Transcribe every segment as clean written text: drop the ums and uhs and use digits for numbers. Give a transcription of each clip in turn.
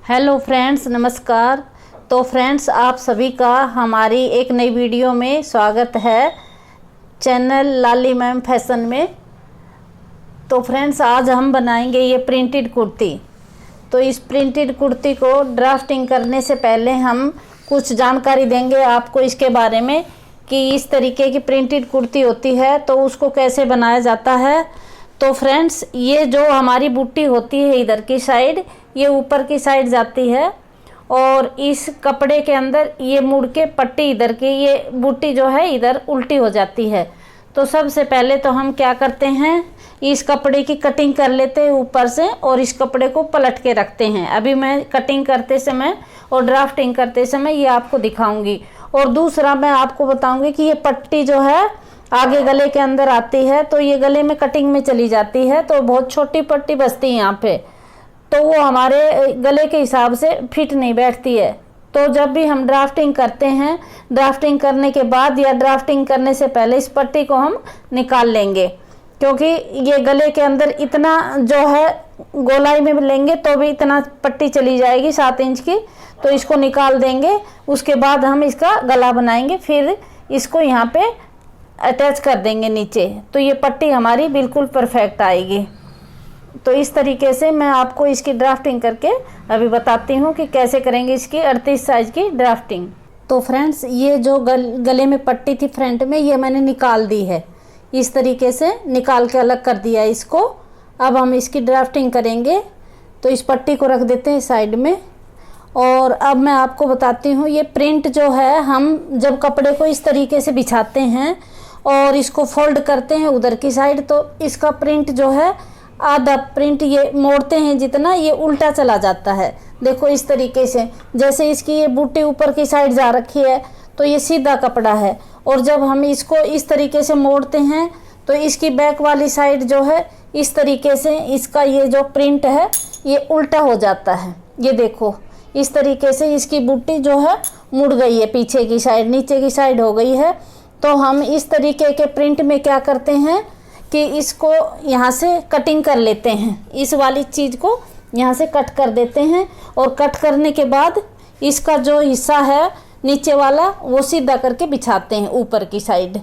Hello friends, नमस्कार। तो friends, आप सभी का हमारी एक नई वीडियो में स्वागत है चैनल लाली मैम फैशन में। तो फ्रेंड्स, आज हम बनाएंगे ये प्रिंटेड कुर्ती। तो इस प्रिंटेड कुर्ती को ड्राफ्टिंग करने से पहले हम कुछ जानकारी देंगे आपको इसके बारे में कि इस तरीके की प्रिंटेड कुर्ती होती है तो उसको कैसे बनाया जाता है। तो फ्रेंड्स, ये जो हमारी बूटी होती है इधर की साइड, ये ऊपर की साइड जाती है और इस कपड़े के अंदर ये मुड़ के पट्टी इधर की ये बूटी जो है इधर उल्टी हो जाती है। तो सबसे पहले तो हम क्या करते हैं, इस कपड़े की कटिंग कर लेते हैं ऊपर से और इस कपड़े को पलट के रखते हैं। अभी मैं कटिंग करते समय और ड्राफ्टिंग करते समय ये आपको दिखाऊंगी। और दूसरा मैं आपको बताऊंगी कि ये पट्टी जो है आगे गले के अंदर आती है तो ये गले में कटिंग में चली जाती है, तो बहुत छोटी पट्टी बचती है यहाँ पे, तो वो हमारे गले के हिसाब से फिट नहीं बैठती है। तो जब भी हम ड्राफ्टिंग करते हैं, ड्राफ्टिंग करने के बाद या ड्राफ्टिंग करने से पहले इस पट्टी को हम निकाल लेंगे, क्योंकि ये गले के अंदर इतना जो है गोलाई में लेंगे तो भी इतना पट्टी चली जाएगी 7 इंच की, तो इसको निकाल देंगे। उसके बाद हम इसका गला बनाएंगे, फिर इसको यहाँ पे अटैच कर देंगे नीचे, तो ये पट्टी हमारी बिल्कुल परफेक्ट आएगी। तो इस तरीके से मैं आपको इसकी ड्राफ्टिंग करके अभी बताती हूँ कि कैसे करेंगे इसकी 38 साइज की ड्राफ्टिंग। तो फ्रेंड्स, ये जो गले में पट्टी थी फ्रंट में, ये मैंने निकाल दी है। इस तरीके से निकाल के अलग कर दिया इसको। अब हम इसकी ड्राफ्टिंग करेंगे, तो इस पट्टी को रख देते हैं साइड में। और अब मैं आपको बताती हूँ, ये प्रिंट जो है हम जब कपड़े को इस तरीके से बिछाते हैं और इसको फोल्ड करते हैं उधर की साइड, तो इसका प्रिंट जो है आधा प्रिंट ये मोड़ते हैं जितना, ये उल्टा चला जाता है। देखो इस तरीके से, जैसे इसकी ये बूटी ऊपर की साइड जा रखी है तो ये सीधा कपड़ा है, और जब हम इसको इस तरीके से मोड़ते हैं तो इसकी बैक वाली साइड जो है इस तरीके से इसका ये जो प्रिंट है ये उल्टा हो जाता है। ये देखो इस तरीके से इसकी बूटी जो है मुड़ गई है, पीछे की साइड नीचे की साइड हो गई है। तो हम इस तरीके के प्रिंट में क्या करते हैं कि इसको यहाँ से कटिंग कर लेते हैं, इस वाली चीज़ को यहाँ से कट कर देते हैं। और कट करने के बाद इसका जो हिस्सा है नीचे वाला वो सीधा करके बिछाते हैं ऊपर की साइड।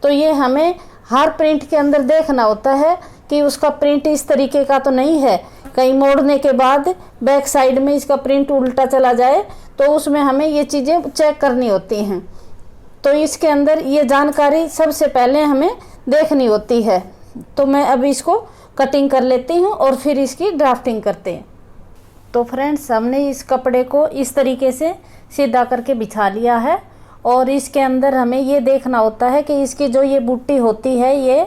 तो ये हमें हर प्रिंट के अंदर देखना होता है कि उसका प्रिंट इस तरीके का तो नहीं है, कहीं मोड़ने के बाद बैक साइड में इसका प्रिंट उल्टा चला जाए, तो उसमें हमें ये चीज़ें चेक करनी होती हैं। तो इसके अंदर ये जानकारी सबसे पहले हमें देखनी होती है। तो मैं अभी इसको कटिंग कर लेती हूँ और फिर इसकी ड्राफ्टिंग करते हैं। तो फ्रेंड्स, हमने इस कपड़े को इस तरीके से सीधा करके बिछा लिया है और इसके अंदर हमें ये देखना होता है कि इसकी जो ये बूटी होती है ये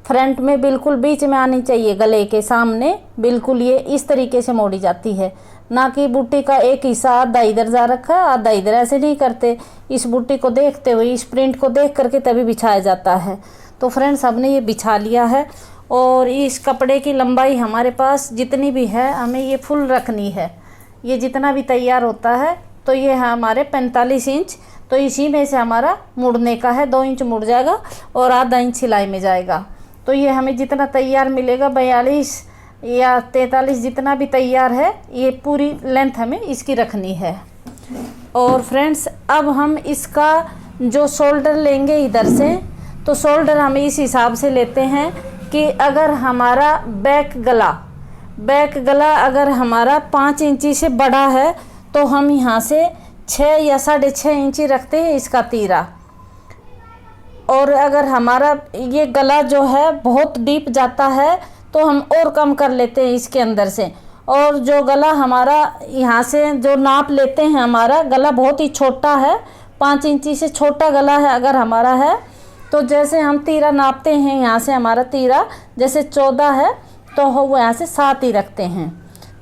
फ्रंट में बिल्कुल बीच में आनी चाहिए, गले के सामने बिल्कुल ये इस तरीके से मोड़ी जाती है, ना कि बूटी का एक हिस्सा आधा इधर जा रखा है आधा इधर। ऐसे नहीं करते, इस बूटी को देखते हुए इस प्रिंट को देख करके तभी बिछाया जाता है। तो फ्रेंड्स, हमने ये बिछा लिया है और इस कपड़े की लंबाई हमारे पास जितनी भी है हमें ये फुल रखनी है। ये जितना भी तैयार होता है तो ये है हमारे 45 इंच, तो इसी में से हमारा मुड़ने का है, 2 इंच मुड़ जाएगा और आधा इंच सिलाई में जाएगा। तो ये हमें जितना तैयार मिलेगा 42 या 43 जितना भी तैयार है, ये पूरी लेंथ हमें इसकी रखनी है। और फ्रेंड्स, अब हम इसका जो शोल्डर लेंगे इधर से, तो शोल्डर हम इस हिसाब से लेते हैं कि अगर हमारा बैक गला अगर हमारा 5 इंची से बड़ा है तो हम यहाँ से 6 या 6.5 इंची रखते हैं इसका तीरा। और अगर हमारा ये गला जो है बहुत डीप जाता है तो हम और कम कर लेते हैं इसके अंदर से। और जो गला हमारा यहाँ से जो नाप लेते हैं, हमारा गला बहुत ही छोटा है, 5 इंची से छोटा गला है अगर हमारा है, तो जैसे हम तीरा नापते हैं यहाँ से, हमारा तीरा जैसे 14 है तो वो यहाँ से 7 ही रखते हैं।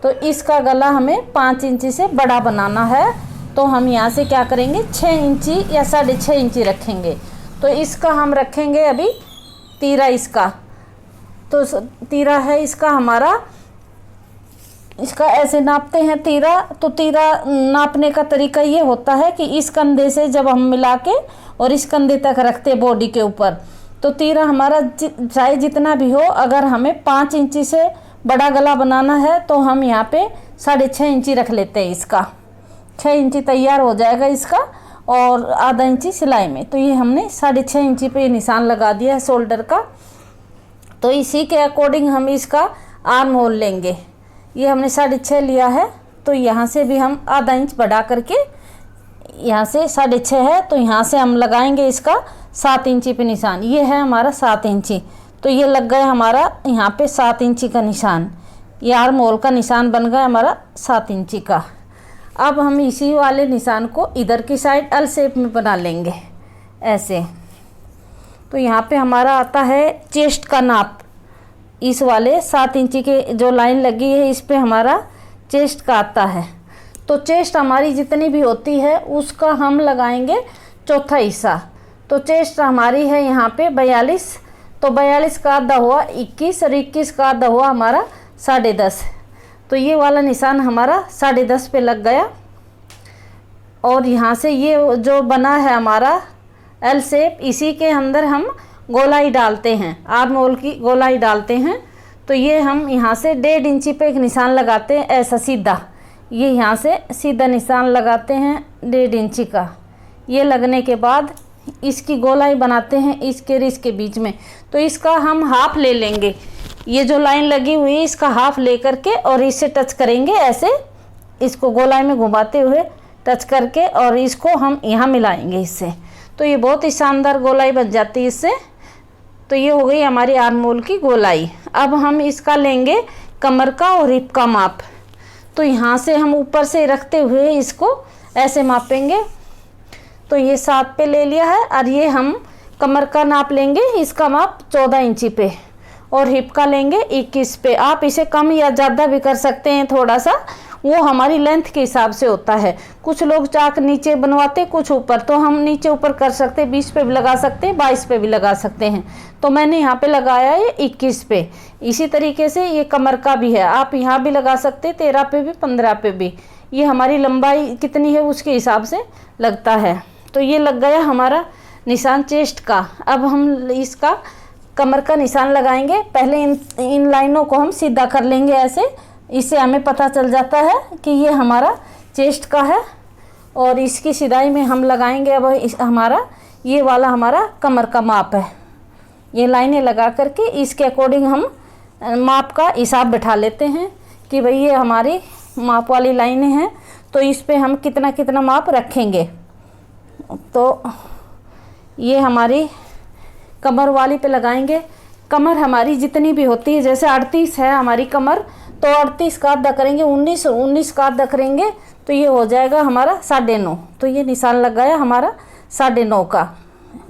तो इसका गला हमें 5 इंची से बड़ा बनाना है, तो हम यहाँ से क्या करेंगे 6 इंची या 6.5 इंची रखेंगे। तो इसका हम रखेंगे अभी तीरा इसका, तो तीरा है इसका हमारा, इसका ऐसे नापते हैं तीरा। तो तीरा नापने का तरीका ये होता है कि इस कंधे से जब हम मिला के और इस कंधे तक रखते हैं बॉडी के ऊपर, तो तीरा हमारा चाहे जितना भी हो, अगर हमें 5 इंची से बड़ा गला बनाना है तो हम यहाँ पे 6.5 इंची रख लेते हैं इसका। 6 इंची तैयार हो जाएगा इसका, और आधा इंची सिलाई में। तो ये हमने 6.5 इंची पे निशान लगा दिया है शोल्डर का। तो इसी के अकॉर्डिंग हम इसका आर्म होल लेंगे। ये हमने 6.5 लिया है, तो यहाँ से भी हम आधा इंच बढ़ा करके, यहाँ से 6.5 है तो यहाँ से हम लगाएंगे इसका 7 इंची पे निशान। ये है हमारा 7 इंची, तो ये लग गया हमारा यहाँ पे 7 इंची का निशान। ये आर्म होल का निशान बन गया हमारा 7 इंची का। अब हम इसी वाले निशान को इधर की साइड एल शेप में बना लेंगे ऐसे। तो यहाँ पे हमारा आता है चेस्ट का नाप। इस वाले 7 इंची के जो लाइन लगी है इस पे हमारा चेस्ट का आता है। तो चेस्ट हमारी जितनी भी होती है उसका हम लगाएंगे चौथा हिस्सा। तो चेस्ट हमारी है यहाँ पे 42, तो 42 का आधा हुआ 21 और 21 का आधा हुआ हमारा 10.5। तो ये वाला निशान हमारा 10.5 पे लग गया। और यहाँ से ये जो बना है हमारा एल शेप, इसी के अंदर हम गोलाई डालते हैं, आर्म होल की गोलाई डालते हैं। तो ये हम यहाँ से 1.5 इंची पे एक निशान लगाते हैं ऐसा सीधा। ये यहाँ से सीधा निशान लगाते हैं 1.5 इंची का। ये लगने के बाद इसकी गोलाई बनाते हैं इसके और इसके बीच में। तो इसका हम हाफ ले लेंगे। ये जो लाइन लगी हुई है इसका हाफ ले करके और इससे टच करेंगे ऐसे, इसको गोलाई में घुमाते हुए टच करके, और इसको हम यहाँ मिलाएंगे इससे। तो ये बहुत ही शानदार गोलाई बन जाती है इससे। तो ये हो गई हमारी आर्म होल की गोलाई। अब हम इसका लेंगे कमर का और हिप का माप। तो यहाँ से हम ऊपर से रखते हुए इसको ऐसे मापेंगे। तो ये 7 पे ले लिया है, और ये हम कमर का नाप लेंगे, इसका माप 14 इंची पे, और हिप का लेंगे 21 पे। आप इसे कम या ज़्यादा भी कर सकते हैं थोड़ा सा, वो हमारी लेंथ के हिसाब से होता है। कुछ लोग चाक नीचे बनवाते, कुछ ऊपर, तो हम नीचे ऊपर कर सकते हैं, 20 पे भी लगा सकते हैं, 22 पे भी लगा सकते हैं। तो मैंने यहाँ पे लगाया है 21 पे। इसी तरीके से ये कमर का भी है, आप यहाँ भी लगा सकते हैं, 13 पे भी, 15 पे भी। ये हमारी लंबाई कितनी है उसके हिसाब से लगता है। तो ये लग गया हमारा निशान चेस्ट का। अब हम इसका कमर का निशान लगाएंगे। पहले इन लाइनों को हम सीधा कर लेंगे ऐसे, इससे हमें पता चल जाता है कि ये हमारा चेस्ट का है। और इसकी सिधाई में हम लगाएंगे अब हमारा ये वाला हमारा कमर का माप है। ये लाइनें लगा करके इसके अकॉर्डिंग हम माप का हिसाब बिठा लेते हैं कि भाई ये हमारी माप वाली लाइनें हैं, तो इस पे हम कितना कितना माप रखेंगे। तो ये हमारी कमर वाली पे लगाएंगे। कमर हमारी जितनी भी होती है, जैसे 38 है हमारी कमर, तो 38 का आधा करेंगे 19, 19 का आधा करेंगे तो ये हो जाएगा हमारा 9.5। तो ये निशान लग गया हमारा 9.5 का।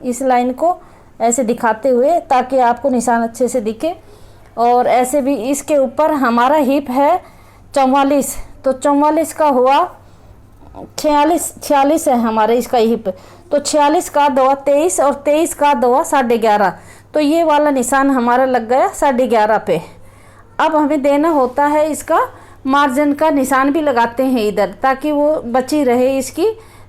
इस लाइन को ऐसे दिखाते हुए ताकि आपको निशान अच्छे से दिखे। और ऐसे भी इसके ऊपर हमारा हिप है 44, तो 44 का हुआ 46 है हमारे इसका हिप। तो 46 का आधा हुआ 23, और 23 का आधा हुआ 11.5। तो ये वाला निशान हमारा लग गया 11.5 पे। अब हमें देना होता है इसका मार्जिन का निशान भी लगाते हैं इधर, ताकि वो बची रहे इसकी,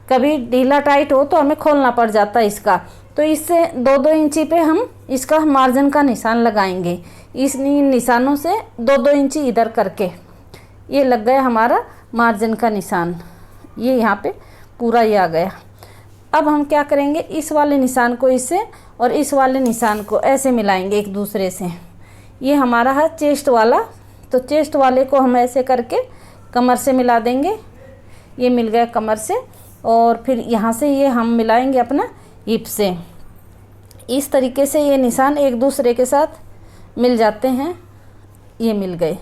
कभी ढीला टाइट हो तो हमें खोलना पड़ जाता है इसका। तो इससे 2-2 इंची पे हम इसका मार्जिन का निशान लगाएंगे। इस निशानों से 2-2 इंची इधर करके ये लग गया हमारा मार्जिन का निशान। ये यहाँ पे पूरा ये आ गया। अब हम क्या करेंगे, इस वाले निशान को इससे और इस वाले निशान को ऐसे मिलाएंगे एक दूसरे से। ये हमारा है चेस्ट वाला, तो चेस्ट वाले को हम ऐसे करके कमर से मिला देंगे। ये मिल गया कमर से, और फिर यहाँ से ये हम मिलाएंगे अपना हिप से। इस तरीके से ये निशान एक दूसरे के साथ मिल जाते हैं। ये मिल गए।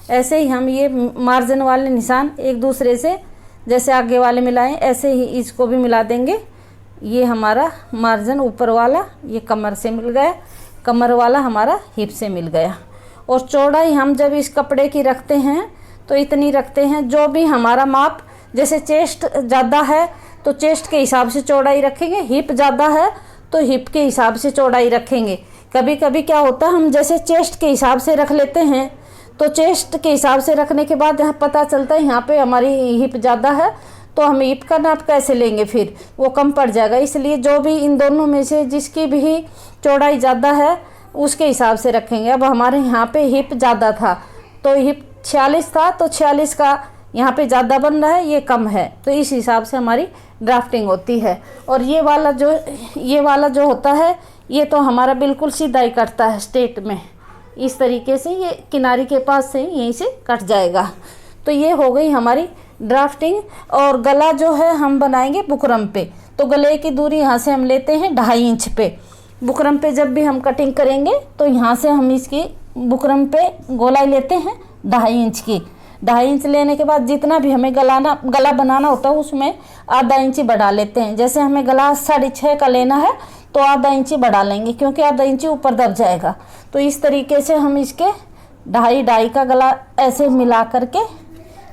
ऐसे ही हम ये मार्जिन वाले निशान एक दूसरे से जैसे आगे वाले मिलाएं, ऐसे ही इसको भी मिला देंगे। ये हमारा मार्जिन ऊपर वाला ये कमर से मिल गया, कमर वाला हमारा हिप से मिल गया। और चौड़ाई हम जब इस कपड़े की रखते हैं तो इतनी रखते हैं, जो भी हमारा माप, जैसे चेस्ट ज़्यादा है तो चेस्ट के हिसाब से चौड़ाई रखेंगे, हिप ज़्यादा है तो हिप के हिसाब से चौड़ाई रखेंगे। कभी कभी क्या होता है, हम जैसे चेस्ट के हिसाब से रख लेते हैं, तो चेस्ट के हिसाब से रखने के बाद यहाँ पता चलता है यहाँ पे हमारी हिप ज़्यादा है, तो हम हिप का नाप कैसे लेंगे, फिर वो कम पड़ जाएगा। इसलिए जो भी इन दोनों में से जिसकी भी चौड़ाई ज़्यादा है उसके हिसाब से रखेंगे। अब हमारे यहाँ पे हिप ज़्यादा था तो हिप 46 था, तो 46 का यहाँ पे ज़्यादा बन रहा है, ये कम है, तो इस हिसाब से हमारी ड्राफ्टिंग होती है। और ये वाला जो होता है ये तो हमारा बिल्कुल सीधा ही कटता है स्ट्रेट में, इस तरीके से ये किनारे के पास से यहीं से कट जाएगा। तो ये हो गई हमारी ड्राफ्टिंग। और गला जो है हम बनाएंगे बुकरम पे, तो गले की दूरी यहाँ से हम लेते हैं 2.5 इंच पे। बुकरम पे जब भी हम कटिंग करेंगे तो यहाँ से हम इसकी बुकरम पे गोलाई लेते हैं 2.5 इंच की। 2.5 इंच लेने के बाद जितना भी हमें गला बनाना होता है उसमें आधा इंच बढ़ा लेते हैं। जैसे हमें गला 6.5 का लेना है तो आधा इंच बढ़ा लेंगे, क्योंकि आधा इंच ऊपर दब जाएगा। तो इस तरीके से हम इसके 2.5 का गला ऐसे मिला करके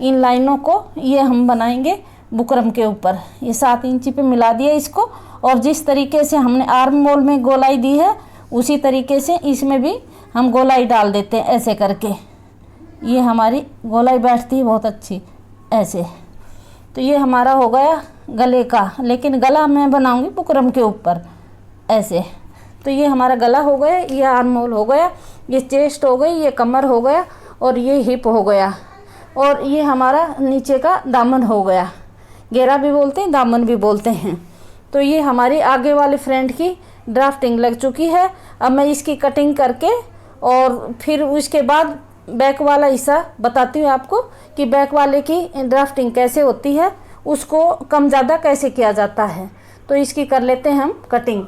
इन लाइनों को ये हम बनाएंगे बुकरम के ऊपर। ये 7 इंच पे मिला दिया इसको, और जिस तरीके से हमने आर्म मोल में गोलाई दी है उसी तरीके से इसमें भी हम गोलाई डाल देते हैं ऐसे करके। ये हमारी गोलाई बैठती है बहुत अच्छी ऐसे। तो ये हमारा हो गया गले का, लेकिन गला मैं बनाऊंगी बुकरम के ऊपर ऐसे। तो ये हमारा गला हो गया, ये आर्म मोल हो गया, ये चेस्ट हो गई, ये कमर हो गया, और ये हिप हो गया, और ये हमारा नीचे का दामन हो गया। घेरा भी बोलते हैं, दामन भी बोलते हैं। तो ये हमारी आगे वाले फ्रंट की ड्राफ्टिंग लग चुकी है। अब मैं इसकी कटिंग करके और फिर उसके बाद बैक वाला हिस्सा बताती हूँ आपको कि बैक वाले की ड्राफ्टिंग कैसे होती है, उसको कम ज़्यादा कैसे किया जाता है। तो इसकी कर लेते हैं हम कटिंग।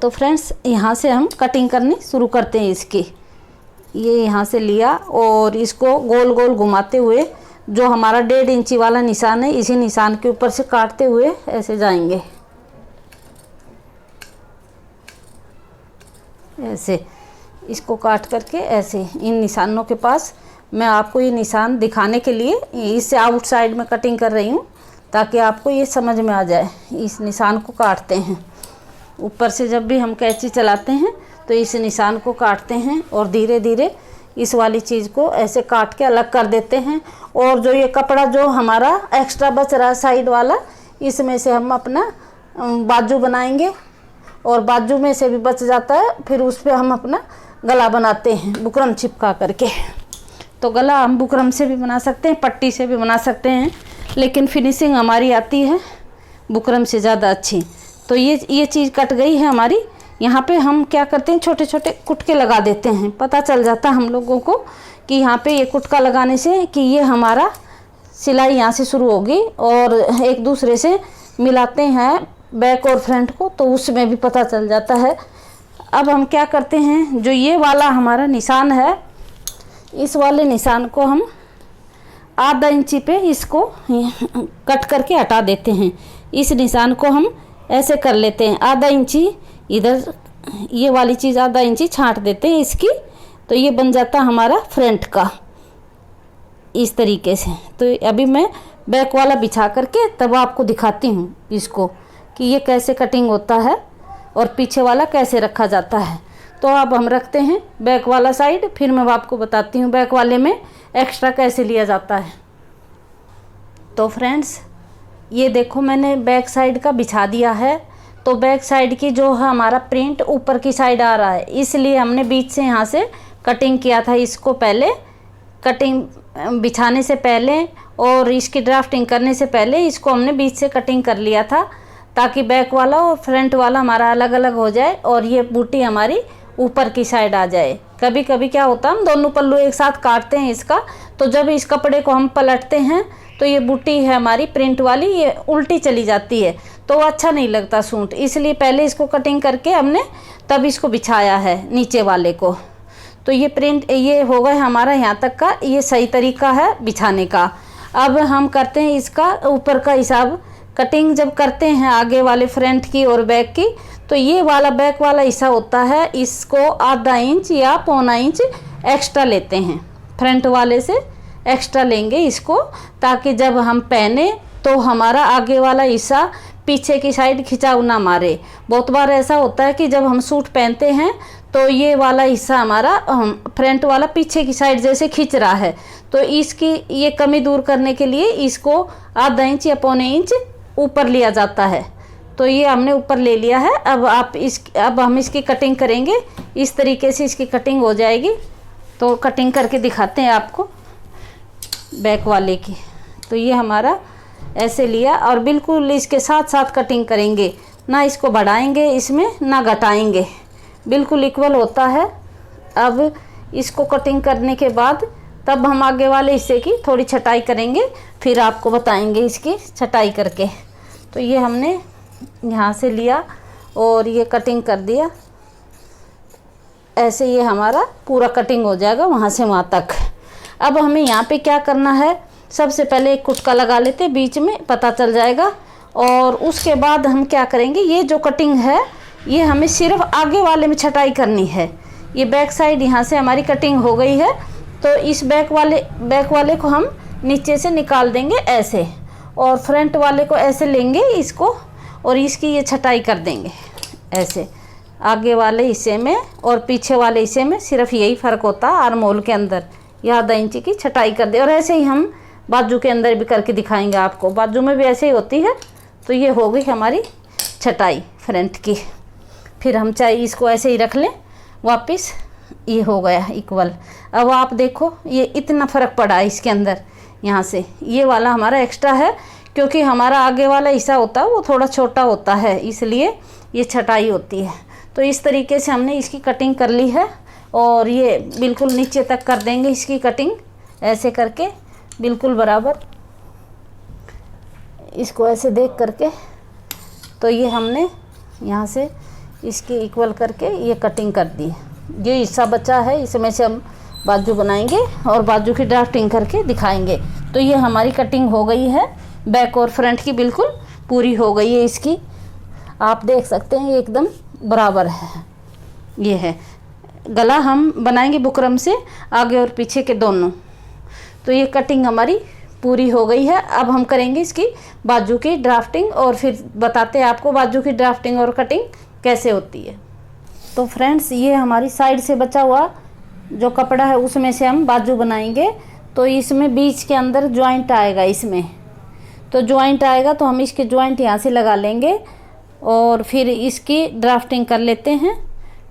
तो फ्रेंड्स यहाँ से हम कटिंग करनी शुरू करते हैं इसकी। ये यहाँ से लिया और इसको गोल गोल घुमाते हुए जो हमारा 1.5 इंची वाला निशान है, इसी निशान के ऊपर से काटते हुए ऐसे जाएंगे, ऐसे इसको काट करके ऐसे इन निशानों के पास। मैं आपको ये निशान दिखाने के लिए इससे आउटसाइड में कटिंग कर रही हूँ ताकि आपको ये समझ में आ जाए। इस निशान को काटते हैं ऊपर से, जब भी हम कैंची चलाते हैं तो इस निशान को काटते हैं और धीरे धीरे इस वाली चीज़ को ऐसे काट के अलग कर देते हैं। और जो ये कपड़ा जो हमारा एक्स्ट्रा बच रहा है साइड वाला, इसमें से हम अपना बाजू बनाएंगे, और बाजू में से भी बच जाता है, फिर उस पर हम अपना गला बनाते हैं बुकरम चिपका करके। तो गला हम बुकरम से भी बना सकते हैं, पट्टी से भी बना सकते हैं, लेकिन फिनिशिंग हमारी आती है बुकरम से ज़्यादा अच्छी। तो ये चीज़ कट गई है हमारी। यहाँ पे हम क्या करते हैं, छोटे छोटे कुटके लगा देते हैं। पता चल जाता है हम लोगों को कि यहाँ पे ये कुटका लगाने से कि ये हमारा सिलाई यहाँ से शुरू होगी, और एक दूसरे से मिलाते हैं बैक और फ्रंट को, तो उसमें भी पता चल जाता है। अब हम क्या करते हैं, जो ये वाला हमारा निशान है, इस वाले निशान को हम आधा इंची पे इसको कट करके हटा देते हैं। इस निशान को हम ऐसे कर लेते हैं, आधा इंची इधर ये वाली चीज़ आधा इंची छांट देते हैं इसकी, तो ये बन जाता हमारा फ्रंट का इस तरीके से। तो अभी मैं बैक वाला बिछा करके तब आपको दिखाती हूँ इसको कि ये कैसे कटिंग होता है और पीछे वाला कैसे रखा जाता है। तो अब हम रखते हैं बैक वाला साइड, फिर मैं आपको बताती हूँ बैक वाले में एक्स्ट्रा कैसे लिया जाता है। तो फ्रेंड्स ये देखो मैंने बैक साइड का बिछा दिया है। तो बैक साइड की जो है हमारा प्रिंट ऊपर की साइड आ रहा है, इसलिए हमने बीच से यहाँ से कटिंग किया था इसको पहले, कटिंग बिछाने से पहले और इसकी ड्राफ्टिंग करने से पहले इसको हमने बीच से कटिंग कर लिया था, ताकि बैक वाला और फ्रंट वाला हमारा अलग अलग हो जाए और ये बूटी हमारी ऊपर की साइड आ जाए। कभी कभी क्या होता है, हम दोनों पल्लू एक साथ काटते हैं इसका, तो जब इस कपड़े को हम पलटते हैं तो ये बूटी है हमारी प्रिंट वाली, ये उल्टी चली जाती है, तो अच्छा नहीं लगता सूट। इसलिए पहले इसको कटिंग करके हमने तब इसको बिछाया है नीचे वाले को। तो ये प्रिंट ये हो गया हमारा यहाँ तक का, ये सही तरीका है बिछाने का। अब हम करते हैं इसका ऊपर का हिसाब। कटिंग जब करते हैं आगे वाले फ्रंट की और बैक की, तो ये वाला बैक वाला हिस्सा होता है, इसको आधा इंच या पौना इंच एक्स्ट्रा लेते हैं, फ्रंट वाले से एक्स्ट्रा लेंगे इसको, ताकि जब हम पहने तो हमारा आगे वाला हिस्सा पीछे की साइड खिंचाव ना मारे। बहुत बार ऐसा होता है कि जब हम सूट पहनते हैं तो ये वाला हिस्सा हमारा फ्रंट वाला पीछे की साइड जैसे खींच रहा है, तो इसकी ये कमी दूर करने के लिए इसको आधा इंच या पौने इंच ऊपर लिया जाता है। तो ये हमने ऊपर ले लिया है। अब हम इसकी कटिंग करेंगे, इस तरीके से इसकी कटिंग हो जाएगी। तो कटिंग करके दिखाते हैं आपको। बैक वाले की। तो ये हमारा ऐसे लिया और बिल्कुल इसके साथ साथ कटिंग करेंगे, ना इसको बढ़ाएंगे इसमें ना घटाएंगे, बिल्कुल इक्वल होता है। अब इसको कटिंग करने के बाद तब हम आगे वाले हिस्से की थोड़ी छटाई करेंगे, फिर आपको बताएंगे इसकी छटाई करके। तो ये हमने यहाँ से लिया और ये कटिंग कर दिया ऐसे, ये हमारा पूरा कटिंग हो जाएगा वहाँ से वहाँ तक। अब हमें यहाँ पे क्या करना है, सबसे पहले एक कुटका लगा लेते बीच में, पता चल जाएगा। और उसके बाद हम क्या करेंगे, ये जो कटिंग है ये हमें सिर्फ आगे वाले में छटाई करनी है। ये बैक साइड यहाँ से हमारी कटिंग हो गई है, तो इस बैक वाले को हम नीचे से निकाल देंगे ऐसे, और फ्रंट वाले को ऐसे लेंगे इसको, और इसकी ये छटाई कर देंगे ऐसे। आगे वाले हिस्से में और पीछे वाले हिस्से में सिर्फ यही फ़र्क होता है, आर्म होल के अंदर ये आधा इंची की छटाई कर दे। और ऐसे ही हम बाजू के अंदर भी करके दिखाएंगे आपको, बाजू में भी ऐसे ही होती है। तो ये हो गई हमारी छटाई फ्रंट की। फिर हम चाहे इसको ऐसे ही रख लें वापस, ये हो गया इक्वल। अब आप देखो ये इतना फ़र्क पड़ा है इसके अंदर, यहाँ से ये वाला हमारा एक्स्ट्रा है, क्योंकि हमारा आगे वाला हिस्सा होता है वो थोड़ा छोटा होता है, इसलिए ये छटाई होती है। तो इस तरीके से हमने इसकी कटिंग कर ली है, और ये बिल्कुल नीचे तक कर देंगे इसकी कटिंग ऐसे करके, बिल्कुल बराबर इसको ऐसे देख करके। तो ये हमने यहाँ से इसके इक्वल करके ये कटिंग कर दी। ये हिस्सा बचा है इसमें से हम बाजू बनाएंगे और बाजू की ड्राफ्टिंग करके दिखाएंगे। तो ये हमारी कटिंग हो गई है, बैक और फ्रंट की बिल्कुल पूरी हो गई है इसकी। आप देख सकते हैं ये एकदम बराबर है। ये है गला हम बनाएंगे बुकरम से, आगे और पीछे के दोनों। तो ये कटिंग हमारी पूरी हो गई है। अब हम करेंगे इसकी बाजू की ड्राफ्टिंग, और फिर बताते हैं आपको बाजू की ड्राफ्टिंग और कटिंग कैसे होती है। तो फ्रेंड्स ये हमारी साइड से बचा हुआ जो कपड़ा है उसमें से हम बाजू बनाएंगे। तो इसमें बीच के अंदर जॉइंट आएगा, इसमें तो जॉइंट आएगा, तो हम इसके जॉइंट यहाँ से लगा लेंगे और फिर इसकी ड्राफ्टिंग कर लेते हैं।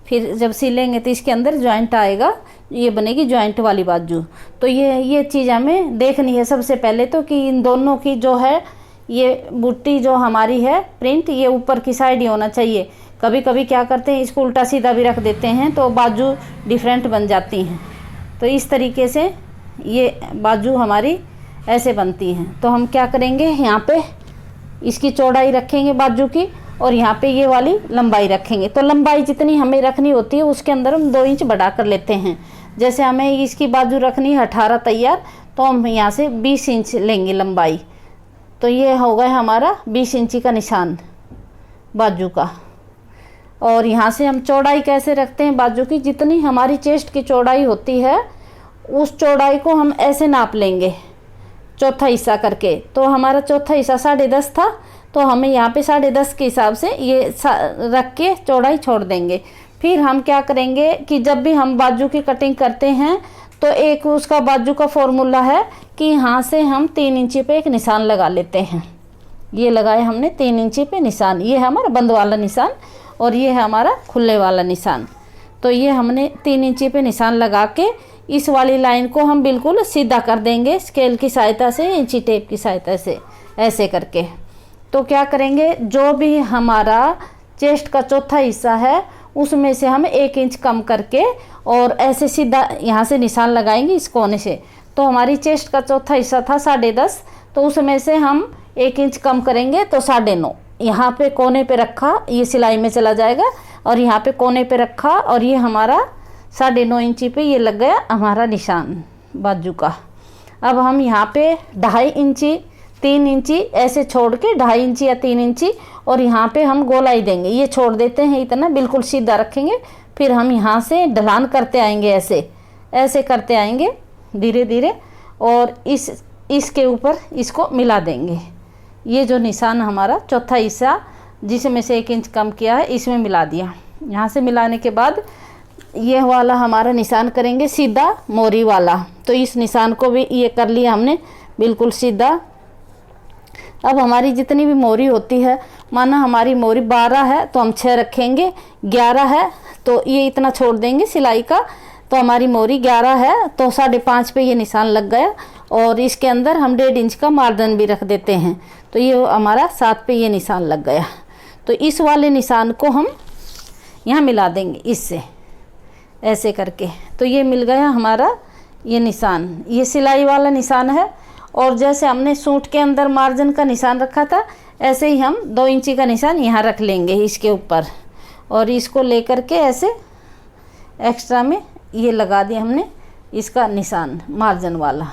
फिर जब सिलेंगे तो इसके अंदर जॉइंट आएगा, ये बनेगी जॉइंट वाली बाजू। तो ये चीज़ हमें देखनी है सबसे पहले तो, कि इन दोनों की जो है ये बुट्टी जो हमारी है प्रिंट, ये ऊपर की साइड ही होना चाहिए। कभी कभी क्या करते हैं इसको उल्टा सीधा भी रख देते हैं, तो बाजू डिफरेंट बन जाती हैं। तो इस तरीके से ये बाजू हमारी ऐसे बनती हैं। तो हम क्या करेंगे, यहाँ पे इसकी चौड़ाई रखेंगे बाजू की, और यहाँ पे ये वाली लंबाई रखेंगे। तो लंबाई जितनी हमें रखनी होती है उसके अंदर हम 2 इंच बढ़ा कर लेते हैं। जैसे हमें इसकी बाजू रखनी है 18 तैयार, तो हम यहाँ से 20 इंच लेंगे लंबाई। तो ये हो गया हमारा 20 इंची का निशान बाजू का। और यहाँ से हम चौड़ाई कैसे रखते हैं बाजू की, जितनी हमारी चेस्ट की चौड़ाई होती है उस चौड़ाई को हम ऐसे नाप लेंगे चौथा हिस्सा करके। तो हमारा चौथा हिस्सा 10.5 था, तो हमें यहाँ पे 10.5 के हिसाब से ये रख के चौड़ाई छोड़ देंगे। फिर हम क्या करेंगे कि जब भी हम बाजू की कटिंग करते हैं तो एक उसका बाजू का फॉर्मूला है कि यहाँ से हम 3 इंची पे एक निशान लगा लेते हैं। ये लगाए हमने 3 इंची पे निशान, ये है हमारा बंद वाला निशान और ये है हमारा खुले वाला निशान। तो ये हमने 3 इंची पे निशान लगा के इस वाली लाइन को हम बिल्कुल सीधा कर देंगे स्केल की सहायता से, इंची टेप की सहायता से ऐसे करके। तो क्या करेंगे, जो भी हमारा चेस्ट का चौथा हिस्सा है उसमें से हम 1 इंच कम करके और ऐसे सीधा यहाँ से निशान लगाएंगे इस कोने से। तो हमारी चेस्ट का चौथा हिस्सा था 10.5, तो उसमें से हम 1 इंच कम करेंगे तो 9.5। यहाँ पे कोने पे रखा, ये सिलाई में चला जाएगा, और यहाँ पे कोने पे रखा और ये हमारा 9.5 इंची पे ये लग गया हमारा निशान बाजू का। अब हम यहाँ पे 2.5 इंची 3 इंची ऐसे छोड़ के 2.5 इंची या 3 इंची और यहाँ पे हम गोलाई देंगे, ये छोड़ देते हैं इतना, बिल्कुल सीधा रखेंगे। फिर हम यहाँ से ढलान करते आएंगे, ऐसे ऐसे करते आएंगे धीरे धीरे, और इसके ऊपर इसको मिला देंगे। ये जो निशान हमारा चौथा हिस्सा जिसमें से 1 इंच कम किया है इसमें मिला दिया। यहाँ से मिलाने के बाद ये वाला हमारा निशान करेंगे सीधा मोरी वाला। तो इस निशान को भी ये कर लिया हमने बिल्कुल सीधा। अब हमारी जितनी भी मोरी होती है, माना हमारी मोरी 12 है तो हम 6 रखेंगे, 11 है तो ये इतना छोड़ देंगे सिलाई का, तो हमारी मोरी 11 है तो 5.5 पे ये निशान लग गया। और इसके अंदर हम 1.5 इंच का मार्जिन भी रख देते हैं। तो ये हमारा 7 पे ये निशान लग गया। तो इस वाले निशान को हम यहाँ मिला देंगे इससे ऐसे करके। तो ये मिल गया हमारा ये निशान, ये सिलाई वाला निशान है। और जैसे हमने सूट के अंदर मार्जिन का निशान रखा था, ऐसे ही हम 2 इंची का निशान यहाँ रख लेंगे इसके ऊपर, और इसको लेकर के ऐसे एक्स्ट्रा में ये लगा दिया हमने इसका निशान मार्जिन वाला।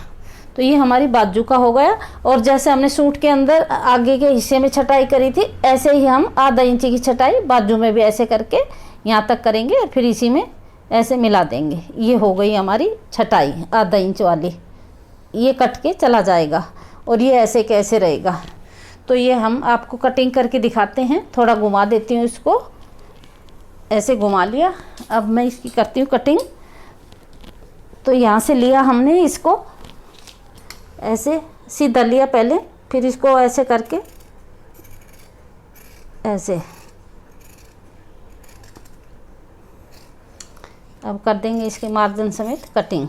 तो ये हमारी बाजू का हो गया। और जैसे हमने सूट के अंदर आगे के हिस्से में छटाई करी थी, ऐसे ही हम आधा इंची की छटाई बाजू में भी ऐसे करके यहाँ तक करेंगे और फिर इसी में ऐसे मिला देंगे। ये हो गई हमारी छटाई आधा इंच वाली, ये कट के चला जाएगा और ये ऐसे कैसे रहेगा। तो ये हम आपको कटिंग करके दिखाते हैं। थोड़ा घुमा देती हूँ इसको, ऐसे घुमा लिया। अब मैं इसकी करती हूँ कटिंग। तो यहाँ से लिया हमने इसको, ऐसे सीधा लिया पहले, फिर इसको ऐसे करके ऐसे अब कर देंगे इसके मार्जिन समेत कटिंग।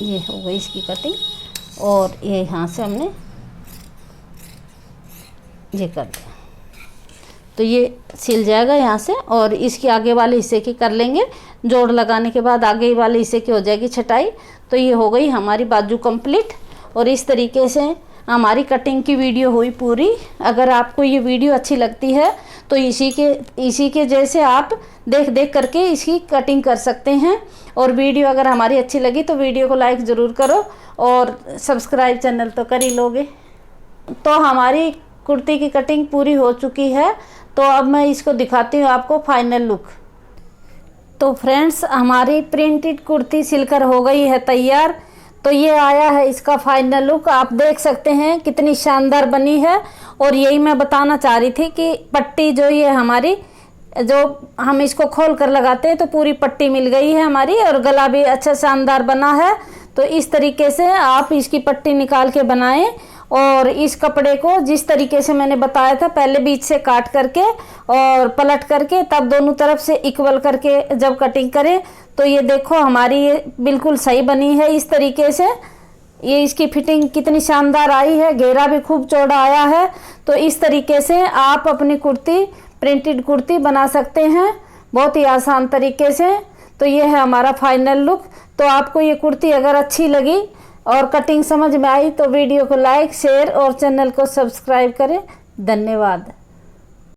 ये हो गई इसकी कटिंग और ये यहाँ से हमने ये कर दिया। तो ये सिल जाएगा यहाँ से। और इसके आगे वाले हिस्से की कर लेंगे, जोड़ लगाने के बाद आगे वाले हिस्से की हो जाएगी छटाई। तो ये हो गई हमारी बाजू कंप्लीट। और इस तरीके से हमारी कटिंग की वीडियो हुई पूरी। अगर आपको ये वीडियो अच्छी लगती है तो इसी के जैसे आप देख करके इसकी कटिंग कर सकते हैं। और वीडियो अगर हमारी अच्छी लगी तो वीडियो को लाइक ज़रूर करो और सब्सक्राइब चैनल तो कर ही लोगे। तो हमारी कुर्ती की कटिंग पूरी हो चुकी है। तो अब मैं इसको दिखाती हूँ आपको फाइनल लुक। तो फ्रेंड्स, हमारी प्रिंटेड कुर्ती सिलकर हो गई है तैयार। तो ये आया है इसका फाइनल लुक, आप देख सकते हैं कितनी शानदार बनी है। और यही मैं बताना चाह रही थी कि पट्टी जो ये हमारी, जो हम इसको खोल कर लगाते हैं तो पूरी पट्टी मिल गई है हमारी, और गला भी अच्छा शानदार बना है। तो इस तरीके से आप इसकी पट्टी निकाल के बनाएं। और इस कपड़े को जिस तरीके से मैंने बताया था, पहले बीच से काट करके और पलट करके तब दोनों तरफ से इक्वल करके जब कटिंग करें तो ये देखो हमारी ये बिल्कुल सही बनी है। इस तरीके से ये इसकी फिटिंग कितनी शानदार आई है, घेरा भी खूब चौड़ा आया है। तो इस तरीके से आप अपनी कुर्ती, प्रिंटेड कुर्ती बना सकते हैं बहुत ही आसान तरीके से। तो ये है हमारा फाइनल लुक। तो आपको ये कुर्ती अगर अच्छी लगी और कटिंग समझ में आई तो वीडियो को लाइक, शेयर और चैनल को सब्सक्राइब करें। धन्यवाद।